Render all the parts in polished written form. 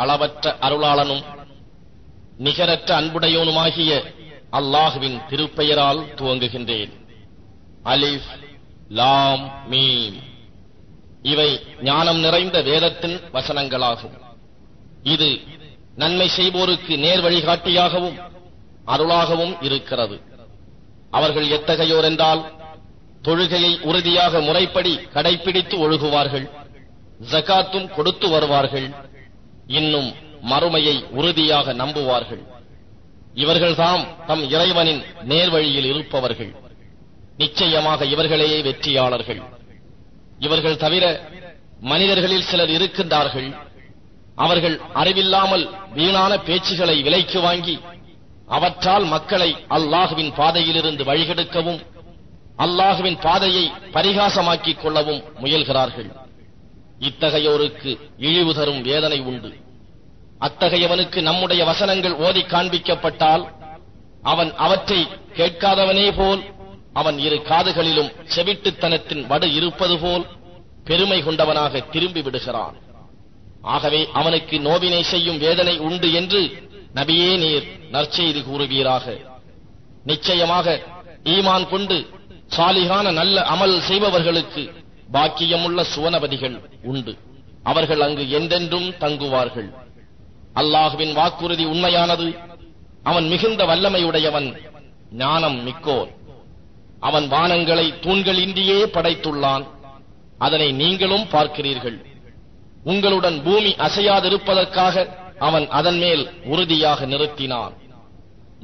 அளவற்ற அருளாளனும் நிகரற்ற அன்புடையோனுமாகிய அல்லாஹுவின் திருப்பெயரால் துவங்குகின்றேன். அலிஃப் லாம் மீம். இவை ஞானம் நிறைந்த வேதத்தின் வசனங்களாகும். இது நன்மை செய்வோருக்கு நேர் வழிகாட்டியாகவும் அருளாகவும் இருக்கிறது. அவர்கள் எத்தகையோர் என்றால், தொழுகையை உறுதியாக முறைப்படி கடைபிடித்து ஒழுகுவார்கள், ஜகாத்தும் கொடுத்து வருவார்கள், இன்னும் மறுமையை உறுதியாக நம்புவார்கள். இவர்கள்தாம் தம் இறைவனின் நேர்வழியில் இருப்பவர்கள். நிச்சயமாக இவர்களே வெற்றியாளர்கள். இவர்கள் தவிர மனிதர்களில் சிலர் இருக்கின்றார்கள். அவர்கள் அறிவில்லாமல் வீணான பேச்சுகளை விலைக்கு வாங்கி அவற்றால் மக்களை அல்லாஹுவின் பாதையிலிருந்து வழிகெடுக்கவும் அல்லாஹுவின் பாதையை பரிகாசமாக்கிக் கொள்ளவும் முயல்கிறார்கள். இத்தகையோருக்கு இழிவு தரும் வேதனை உண்டு. அத்தகையவனுக்கு நம்முடைய வசனங்கள் ஓதி காண்பிக்கப்பட்டால் அவன் அவற்றை கேட்காதவனே போல், அவன் இரு காதுகளிலும் செவிட்டுத்தனத்தின் வடு இருப்பது போல் பெருமை கொண்டவனாக திரும்பி விடுகிறான். ஆகவே அவனுக்கு நோவினை செய்யும் வேதனை உண்டு என்று நபியே நீர் நற்செய்தி கூறுவீராக. நிச்சயமாக ஈமான் கொண்டு சாலிகான நல்ல அமல் செய்பவர்களுக்கு பாக்கியமுள்ள சுவனபதிகள் உண்டு. அவர்கள் அங்கு என்றென்றும் தங்குவார்கள். அல்லாஹுவின் வாக்குறுதி உண்மையானது. அவன் மிகுந்த வல்லமையுடையவன், ஞானம் மிக்கோர். அவன் வானங்களை தூண்கள் இன்றியே படைத்துள்ளான். அதனை நீங்களும் பார்க்கிறீர்கள். உங்களுடன் பூமி அசையாதிருப்பதற்காக அவன் அதன் மேல் உறுதியாக நிறுத்தினான்.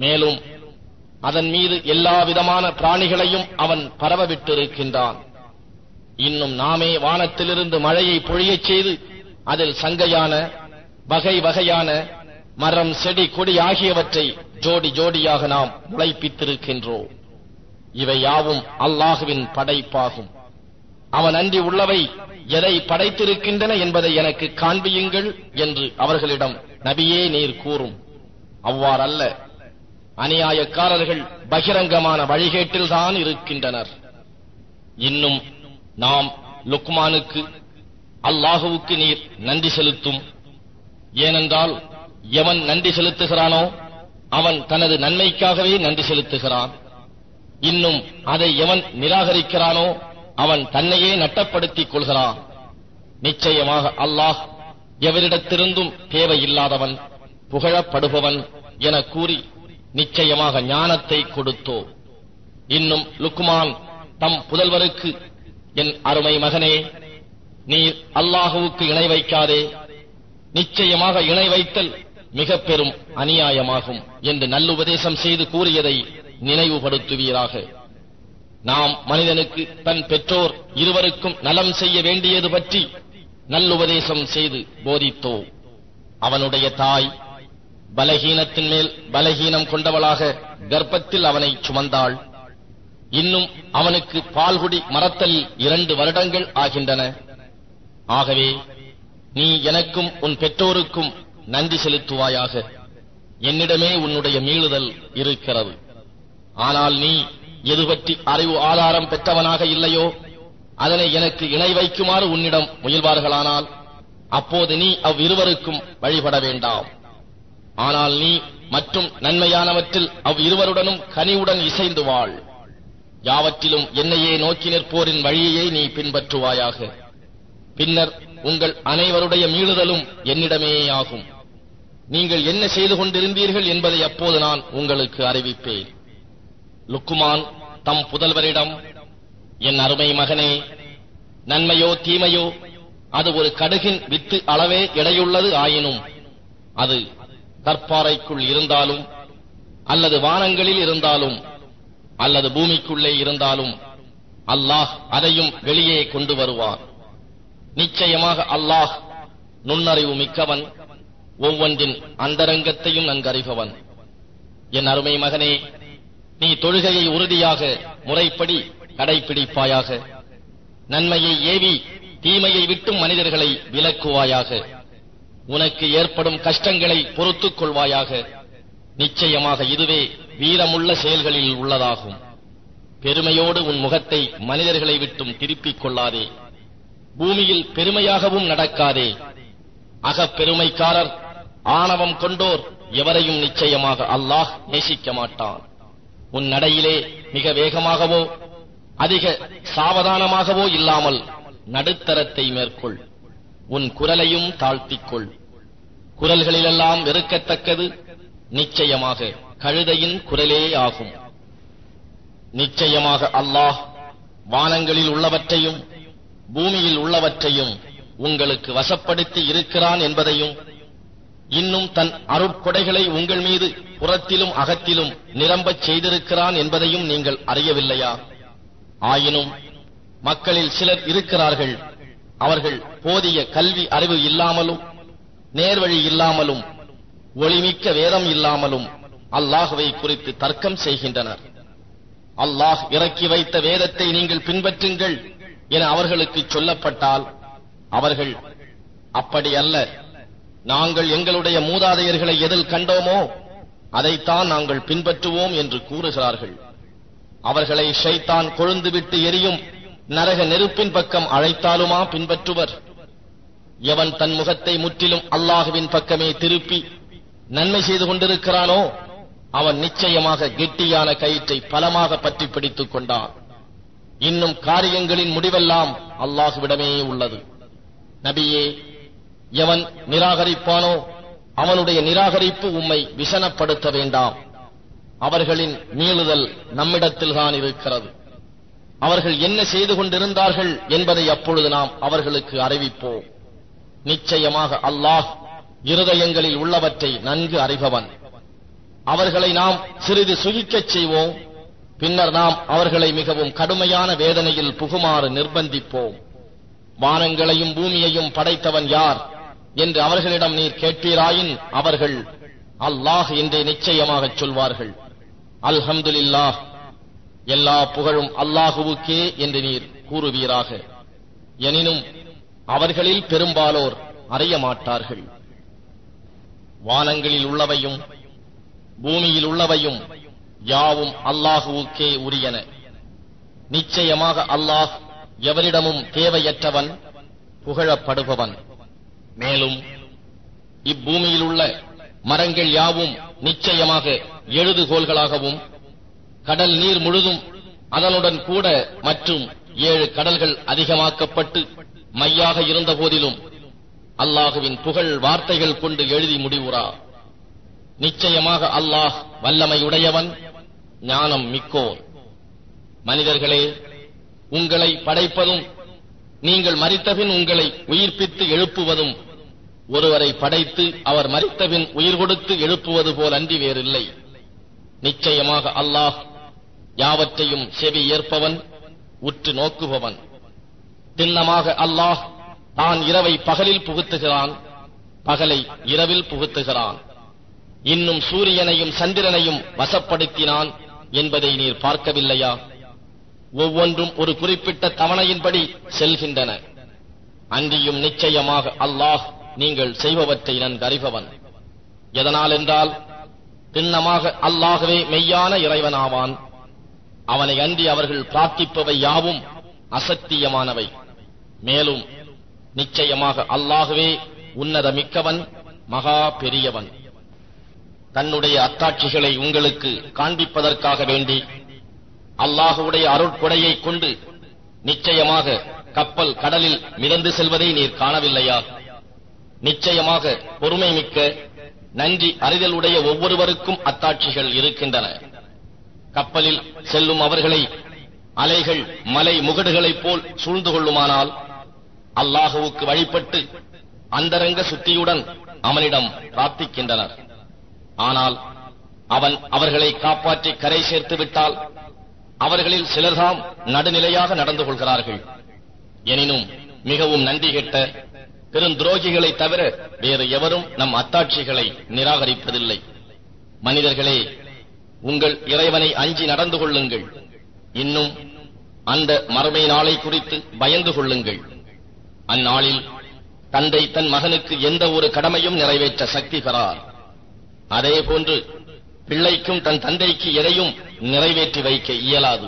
மேலும் அதன் மீது எல்லா விதமான பிராணிகளையும் அவன் பரவவிட்டிருக்கின்றான். இன்னும் நாமே வானத்திலிருந்து மழையை பொழியச் செய்து அதில் சங்கையான வகை வகையான மரம் செடி கொடி ஆகியவற்றை ஜோடி ஜோடியாக நாம் முளைப்பித்திருக்கின்றோம். இவை யாவும் அல்லாஹுவின் படைப்பாகும். அவன் அன்றி உள்ளவை எதை படைத்திருக்கின்றன என்பதை எனக்கு காண்பியுங்கள் என்று அவர்களிடம் நபியே நீர் கூறும். அவ்வாறல்ல, அநியாயக்காரர்கள் பகிரங்கமான வழிகேட்டில்தான் இருக்கின்றனர். இன்னும் நாம் லுக்மானுக்கு, அல்லாஹுவுக்கு நீர் நன்றி செலுத்தும். ஏனென்றால் எவன் நன்றி செலுத்துகிறானோ அவன் தனது நன்மைக்காகவே நன்றி செலுத்துகிறான். இன்னும் அதை எவன் நிராகரிக்கிறானோ அவன் தன்னையே நட்டப்படுத்திக் கொள்கிறான். நிச்சயமாக அல்லாஹ் எவரிடத்திருந்தும் தேவையில்லாதவன், புகழப்படுபவன் என கூறி நிச்சயமாக ஞானத்தை கொடுத்தோ. இன்னும் லுக்மான் தம் புதல்வருக்கு, என் அருமை மகனே, நீர் அல்லாஹுவுக்கு இணை வைக்காதே, நிச்சயமாக இணை வைத்தல் மிக பெரும் அநியாயமாகும் என்று நல்லுபதேசம் செய்து கூறியதை நினைவுபடுத்துவீராக. நாம் மனிதனுக்கு தன் பெற்றோர் இருவருக்கும் நலம் செய்ய வேண்டியது பற்றி நல்லுபதேசம் செய்து போதித்தோ. அவனுடைய தாய் பலகீனத்தின் மேல் பலகீனம் கொண்டவளாக கர்ப்பத்தில் அவனை சுமந்தாள். இன்னும் அவனுக்கு பால்குடி மறத்தல் 2 வருடங்கள் ஆகின்றன. ஆகவே நீ எனக்கும் உன் பெற்றோருக்கும் நன்றி செலுத்துவாயாக. என்னிடமே உன்னுடைய மீளுதல் இருக்கிறது. ஆனால் நீ எது பற்றி அறிவு ஆதாரம் பெற்றவனாக இல்லையோ அதனை எனக்கு இணை வைக்குமாறு உன்னிடம் முயல்வார்களானால் அப்போது நீ அவ்விருவருக்கும் வழிபட வேண்டாம். ஆனால் நீ மற்றும் நன்மையானவற்றில் அவ்விருவருடனும் கனிவுடன் இசைந்து வாழ். யாவற்றிலும் என்னையே நோக்கி நிற்போரின் வழியையே நீ பின்பற்றுவாயாக. பின்னர் உங்கள் அனைவருடைய மீளுதலும் என்னிடமே ஆகும். நீங்கள் என்ன செய்து கொண்டிருந்தீர்கள் என்பதை அப்போது நான் உங்களுக்கு அறிவிப்பேன். லுக்மான் தம் புதல்வரிடம், என் அருமை மகனே, நன்மையோ தீமையோ அது ஒரு கடுகின் வித்து அளவே எடையுள்ளது ஆயினும், அது கற்பாறைக்குள் இருந்தாலும் அல்லது வானங்களில் இருந்தாலும் அல்லது பூமிக்குள்ளே இருந்தாலும் அல்லாஹ் அதையும் வெளியே கொண்டு வருவார். நிச்சயமாக அல்லாஹ் நுண்ணறிவு மிக்கவன், ஒவ்வொன்றின் அந்தரங்கத்தையும் நன்கறிபவன். என் அருமை மகனே, நீ தொழுகையை உறுதியாக முறைப்படி கடைபிடிப்பாயாக. நன்மையை ஏவி தீமையை விட்டும் மனிதர்களை விலக்குவாயாக. உனக்கு ஏற்படும் கஷ்டங்களை பொறுத்துக் கொள்வாயாக. நிச்சயமாக இதுவே வீரமுள்ள செயல்களில் உள்ளதாகும். பெருமையோடு உன் முகத்தை மனிதர்களை விட்டும் திருப்பிக் கொள்ளாதே. பூமியில் பெருமையாகவும் நடக்காதே. அகப்பெருமைக்காரர் ஆணவம் கொண்டோர் எவரையும் நிச்சயமாக அல்லாஹ் நேசிக்க மாட்டான். உன் நடையிலே மிக வேகமாகவோ அதிக சாவதானமாகவோ இல்லாமல் நடுத்தரத்தை மேற்கொள். உன் குரலையும் தாழ்த்திக்கொள். குரல்களிலெல்லாம் வெறுக்கத்தக்கது நிச்சயமாக கழுதையின் குரலே ஆகும். நிச்சயமாக அல்லாஹ் வானங்களில் உள்ளவற்றையும் பூமியில் உள்ளவற்றையும் உங்களுக்கு வசப்படுத்தி இருக்கிறான் என்பதையும், இன்னும் தன் அருட்கொடைகளை உங்கள் மீது புறத்திலும் அகத்திலும் நிரம்பச் செய்திருக்கிறான் என்பதையும் நீங்கள் அறியவில்லையா? ஆயினும் மக்களில் சிலர் இருக்கிறார்கள், அவர்கள் போதிய கல்வி அறிவு இல்லாமலும் நேர்வழி இல்லாமலும் ஒளிமிக்க வேதம் இல்லாமலும் அல்லாஹ்வை குறித்து தர்க்கம் செய்கின்றனர். அல்லாஹ் இறக்கி வைத்த வேதத்தை நீங்கள் பின்பற்றுங்கள் என அவர்களுக்கு சொல்லப்பட்டால் அவர்கள் அப்படி அல்ல, நாங்கள் எங்களுடைய மூதாதையர்களை எதில் கண்டோமோ அதைத்தான் நாங்கள் பின்பற்றுவோம் என்று கூறுகிறார்கள். அவர்களை ஷைத்தான் கொழுந்துவிட்டு எரியும் நரக நெருப்பின் பக்கம் அழைத்தாலுமா பின்பற்றுவர்? எவன் தன் முகத்தை முற்றிலும் அல்லாஹுவின் பக்கமே திருப்பி நன்மை செய்து கொண்டிருக்கிறானோ அவன் நிச்சயமாக கெட்டியான கயிற்றை பலமாக பற்றி பிடித்துக் கொண்டான். இன்னும் காரியங்களின் முடிவெல்லாம் அல்லாஹுவிடமே உள்ளது. நபியே, எவன் நிராகரிப்பானோ அவனுடைய நிராகரிப்பு உம்மை விசனப்படுத்த வேண்டாம். அவர்களின் மீளுதல் நம்மிடத்தில்தான் இருக்கிறது. அவர்கள் என்ன செய்து கொண்டிருந்தார்கள் என்பதை அப்பொழுது நாம் அவர்களுக்கு அறிவிப்போம். நிச்சயமாக அல்லாஹ் இருதயங்களில் உள்ளவற்றை நன்கு அறிபவன். அவர்களை நாம் சிறிது சுகிக்கச் செய்வோம், பின்னர் நாம் அவர்களை மிகவும் கடுமையான வேதனையில் புகுமாறு நிர்பந்திப்போம். வானங்களையும் பூமியையும் படைத்தவன் யார் என்று அவர்களிடம் நீர் கேட்பீராயின் அவர்கள் அல்லாஹ் என்றே நிச்சயமாகச் சொல்வார்கள். அல்ஹம்துலில்லாஹ், எல்லா புகழும் அல்லாஹுவுக்கே என்று நீர் கூறுவீராக. எனினும் அவர்களில் பெரும்பாலோர் அறிய மாட்டார்கள். வானங்களில் உள்ளவையும் பூமியில் உள்ளவையும் யாவும் அல்லாஹுவுக்கே உரியன. நிச்சயமாக அல்லாஹ் எவரிடமும் தேவையற்றவன், புகழப்படுபவன். மேலும் இப்பூமியில் உள்ள மரங்கள் யாவும் நிச்சயமாக எழுதுகோள்களாகவும், கடல் நீர் முழுதும் அதனுடன் கூட மற்றும் 7 கடல்கள் அதிகமாக்கப்பட்டு மையாக இருந்த போதிலும் அல்லாஹுவின் புகழ் வார்த்தைகள் கொண்டு எழுதி முடிவுறா. நிச்சயமாக அல்லாஹ் வல்லமையுடையவன், ஞானம் மிக்கோன். மனிதர்களே, உங்களை படைப்பதும் நீங்கள் மரித்தபின் உங்களை உயிர்ப்பித்து எழுப்புவதும் ஒருவரை படைத்து அவர் மரித்தபின் உயிர் கொடுத்து எழுப்புவது போல் அன்றி வேறில்லை. நிச்சயமாக அல்லாஹ் யாவற்றையும் செவி ஏற்பவன், உற்று நோக்குபவன். திண்ணமாக அல்லாஹ் தான் இரவை பகலில் புகுத்துகிறான், பகலை இரவில் புகுத்துகிறான். இன்னும் சூரியனையும் சந்திரனையும் வசப்படுத்தினான் என்பதை நீர் பார்க்கவில்லையா? ஒவ்வொன்றும் ஒரு குறிப்பிட்ட தவணையின்படி செல்கின்றன. அன்றியும் நிச்சயமாக அல்லாஹ் நீங்கள் செய்பவற்றை நன்கறிபவன். எதனால் என்றால், திண்ணமாக அல்லாஹ்வே மெய்யான இறைவனாவான். அவனை அன்றி அவர்கள் பிரார்த்திப்பவை யாவும் அசத்தியமானவை. மேலும் நிச்சயமாக அல்லாஹ்வே உன்னதமிக்கவன், மகா பெரியவன். தன்னுடைய அத்தாட்சிகளை உங்களுக்கு காண்பிப்பதற்காக வேண்டி அல்லாஹுடைய அருட்கொடையை கொண்டு நிச்சயமாக கப்பல் கடலில் மிதந்து செல்வதை நீர் காணவில்லையா? நிச்சயமாக பொறுமை மிக்க நன்றி அறிதலுடைய ஒவ்வொருவருக்கும் அத்தாட்சிகள் இருக்கின்றன. கப்பலில் செல்லும் அவர்களை அலைகள் மலை முகடுகளைப் போல் சூழ்ந்து கொள்ளுமானால் அல்லாஹுவுக்கு வழிபட்டு அந்தரங்க சுத்தியுடன் அவனிடம் பிரார்த்திக்கின்றனர். ஆனால் அவன் அவர்களை காப்பாற்றி கரை சேர்த்து விட்டால் அவர்களில் சிலர்தாம் நடுநிலையாக நடந்து கொள்கிறார்கள். எனினும் மிகவும் நன்றி கெட்ட பெருந்துரோகிகளை தவிர வேறு எவரும் நம் அத்தாட்சிகளை நிராகரிப்பதில்லை. மனிதர்களே, உங்கள் இறைவனை அஞ்சி நடந்து கொள்ளுங்கள். இன்னும் அந்த மறுமை நாளை குறித்து பயந்து கொள்ளுங்கள். அந்நாளில் தந்தை தன் மகனுக்கு எந்த ஒரு கடமையும் நிறைவேற்ற சக்தி பெறார். அதேபோன்று பிள்ளைக்கும் தன் தந்தைக்கு எதையும் நிறைவேற்றி வைக்க இயலாது.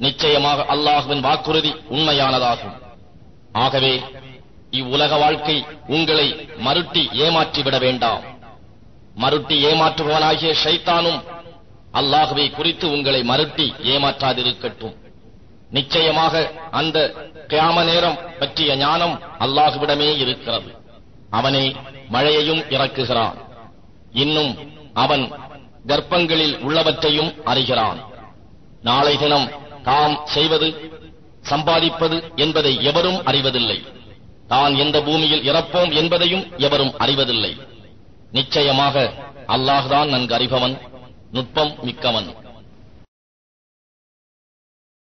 நிச்சயமாக அல்லாஹ்வின் வாக்குறுதி உண்மையானதாகும். ஆகவே இவ்வுலக வாழ்க்கை உங்களை மருட்டி ஏமாற்றிவிட வேண்டாம். மருட்டி ஏமாற்றுபவனாகிய ஷைத்தானும் அல்லாஹ்வை குறித்து உங்களை மருட்டி ஏமாற்றாதிருக்கட்டும். நிச்சயமாக அந்த கியாம நேரம் பற்றிய ஞானம் அல்லாஹ்விடமே இருக்கிறது. அவனே மழையையும் இறக்குகிறான். இன்னும் அவன் கர்ப்பங்களில் உள்ளவற்றையும் அறிகிறான். நாளை தினம் தாம் செய்வது சம்பாதிப்பது என்பதை எவரும் அறிவதில்லை. தான் எந்த பூமியில் இறப்போம் என்பதையும் எவரும் அறிவதில்லை. நிச்சயமாக அல்லாஹ்தான் நன்கு அறிபவன், நுட்பம் மிக்கவன்.